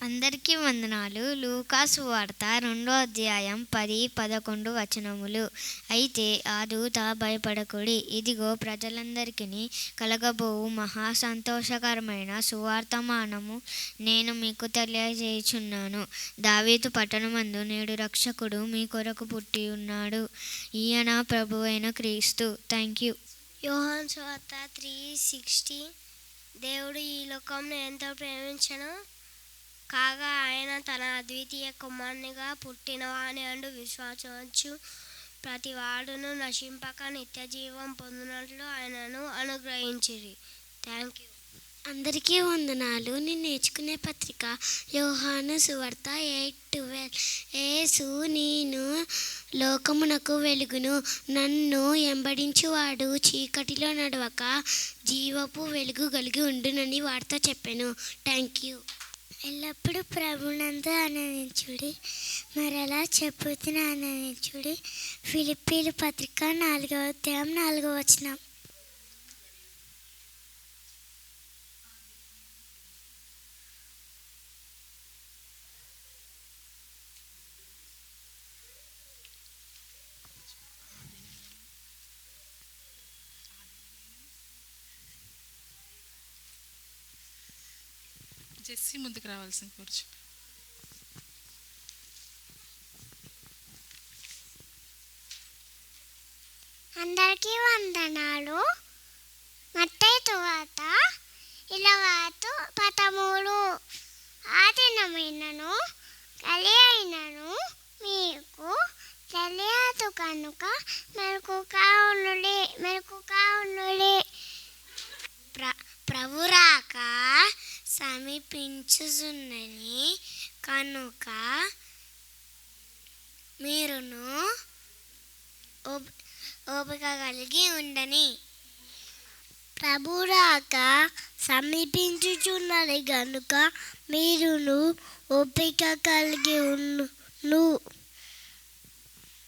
అందరికీ వందనాలు. లూకా సువార్త 2వ అధ్యాయం 10-11 వచనములు. అయితే ఆ దూత భయపడకుడి, ఇదిగో ప్రజలందరికీ కలగబోవు మహా సంతోషకరమైన సువార్తమానము నేను మీకు తెలియజేయుచున్నాను. దావీదు పట్టణమందు నేడు రక్షకుడు మీ కొరకు పుట్టి ఉన్నాడు. ఈయన ప్రభువైన క్రీస్తు. Thank you. యోహాను సువార్త 3:16 దేవుడు ఈ లోకంను ఎంతో ప్రేమించెను కాగా ఆయన తన అద్వితీయ కుమారునిగా పుట్టిన వాని అందు విశ్వాసవచ్చు ప్రతి వాడును నశింపక నిత్య జీవం పొందినట్లు ఆయనను అనుగ్రహించిరి. Thank you. అందరికీ వందనాలు. నేను నేర్చుకునే పత్రిక యోహాను సువార్త 8:12. యేసు నేను లోకమునకు వెలుగును, నన్ను వెంబడించువాడు చీకటిలో నడవక జీవపు వెలుగు కలిగి ఉండునని వార్త చెప్పాను. Thank you. ఎల్లప్పుడూ ప్రభునందు ఆనందించుడి, మరలా చెప్పుతున్న ఆనందించుడి. ఫిలిప్పీలు పత్రిక 4వ అధ్యాయం 4వ వచనం. జెస్సీ ముందుకు రావాల్సింది కూర్చో. అందరికీ వందనాలు. మత్తయి సువార్త 13 ఆ దినమైనను కలిగినను మీకు తెలియదు కనుక మెలకుగా ఉండుడి. ప్రభురాక సమీపించుచున్నది కనుక మీరును ఓపిక కలిగి ఉండని. ప్రభురాక సమీపించుచున్నది కనుక మీరును ఓపిక కలిగి ఉండు.